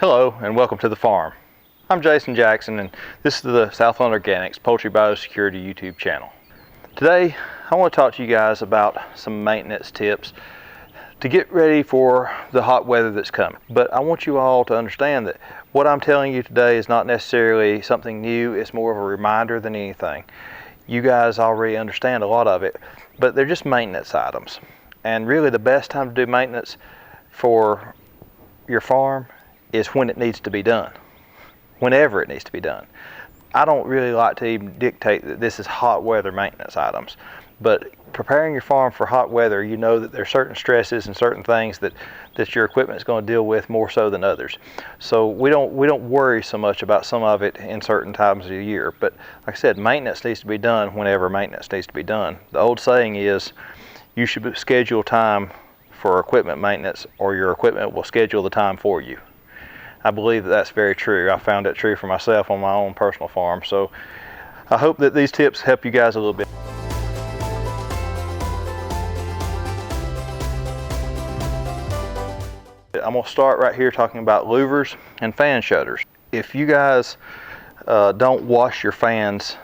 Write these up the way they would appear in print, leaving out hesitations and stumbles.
Hello and welcome to the farm. I'm Jason Jackson and this is the Southland Organics Poultry Biosecurity YouTube channel. Today I want to talk to you guys about some maintenance tips to get ready for the hot weather that's coming. But I want you all to understand that what I'm telling you today is not necessarily something new, it's more of a reminder than anything. You guys already understand a lot of it, but they're just maintenance items. And really the best time to do maintenance for your farm is when it needs to be done, whenever it needs to be done. I don't really like to even dictate that this is hot weather maintenance items, but preparing your farm for hot weather, you know that there's certain stresses and certain things that your equipment is going to deal with more so than others. So we don't worry so much about some of it in certain times of the year. But like I said, maintenance needs to be done whenever maintenance needs to be done. The old saying is you should schedule time for equipment maintenance or your equipment will schedule the time for you. I believe that that's very true. I found it true for myself on my own personal farm. So I hope that these tips help you guys a little bit. I'm going to start right here talking about louvers and fan shutters. If you guys don't wash your fans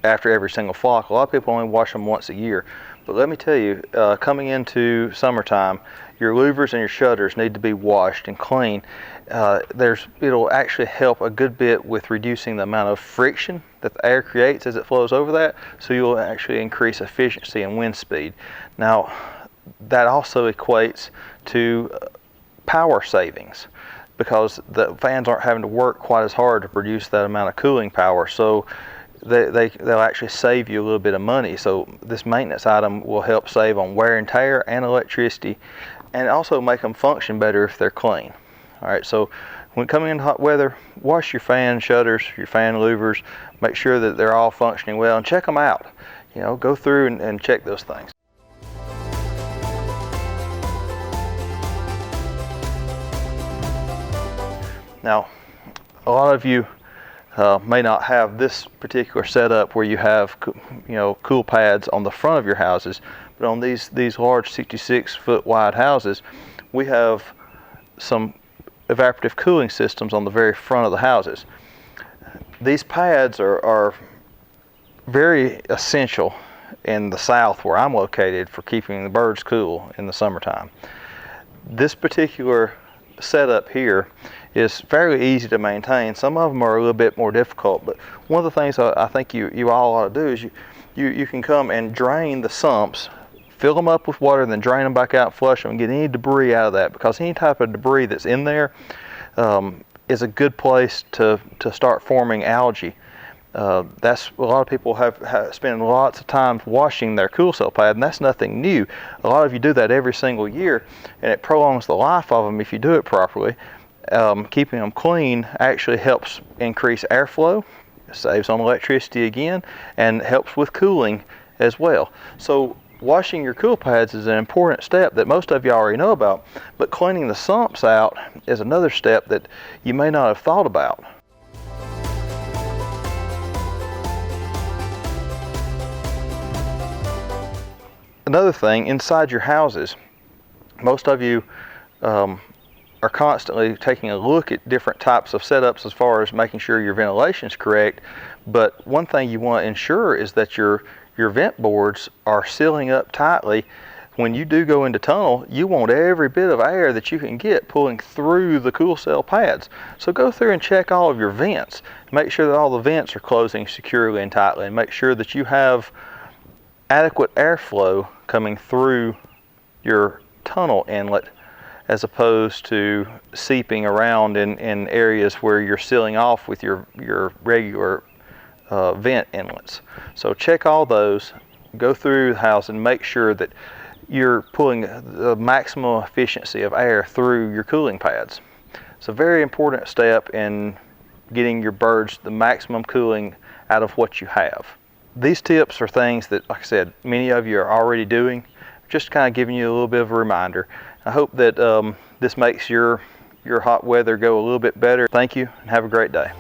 after every single flock, a lot of people only wash them once a year. But let me tell you, coming into summertime, your louvers and your shutters need to be washed and clean. It'll actually help a good bit with reducing the amount of friction that the air creates as it flows over that, so you'll actually increase efficiency and wind speed. Now, that also equates to power savings because the fans aren't having to work quite as hard to produce that amount of cooling power. So they'll actually save you a little bit of money. So this maintenance item will help save on wear and tear and electricity, and also make them function better if they're clean. All right, so when coming in hot weather, wash your fan shutters, your fan louvers, make sure that they're all functioning well, and check them out. You know, go through and check those things. Now, a lot of you may not have this particular setup where you have, cool pads on the front of your houses, but on these large 66-foot wide houses, we have some evaporative cooling systems on the very front of the houses. These pads are very essential in the south where I'm located for keeping the birds cool in the summertime. This particular setup here is fairly easy to maintain. Some of them are a little bit more difficult, but one of the things I think you all ought to do is you can come and drain the sumps, fill them up with water, and then drain them back out, flush them, and get any debris out of that, because any type of debris that's in there is a good place to start forming algae. That's a lot of people have spend lots of time washing their cool cell pad, and that's nothing new. A lot of you do that every single year, and it prolongs the life of them if you do it properly. Keeping them clean actually helps increase airflow, saves on electricity again, and helps with cooling as well. So washing your cool pads is an important step that most of you already know about, but cleaning the sumps out is another step that you may not have thought about. Another thing, inside your houses, most of you are constantly taking a look at different types of setups as far as making sure your ventilation is correct, but one thing you want to ensure is that your vent boards are sealing up tightly. When you do go into tunnel, you want every bit of air that you can get pulling through the cool cell pads. So go through and check all of your vents. Make sure that all the vents are closing securely and tightly, and make sure that you have adequate airflow coming through your tunnel inlet, as opposed to seeping around in areas where you're sealing off with your regular vent inlets. So check all those, go through the house and make sure that you're pulling the maximum efficiency of air through your cooling pads. It's a very important step in getting your birds the maximum cooling out of what you have. These tips are things that, like I said, many of you are already doing. Just kind of giving you a little bit of a reminder. I hope that this makes your hot weather go a little bit better. Thank you and have a great day.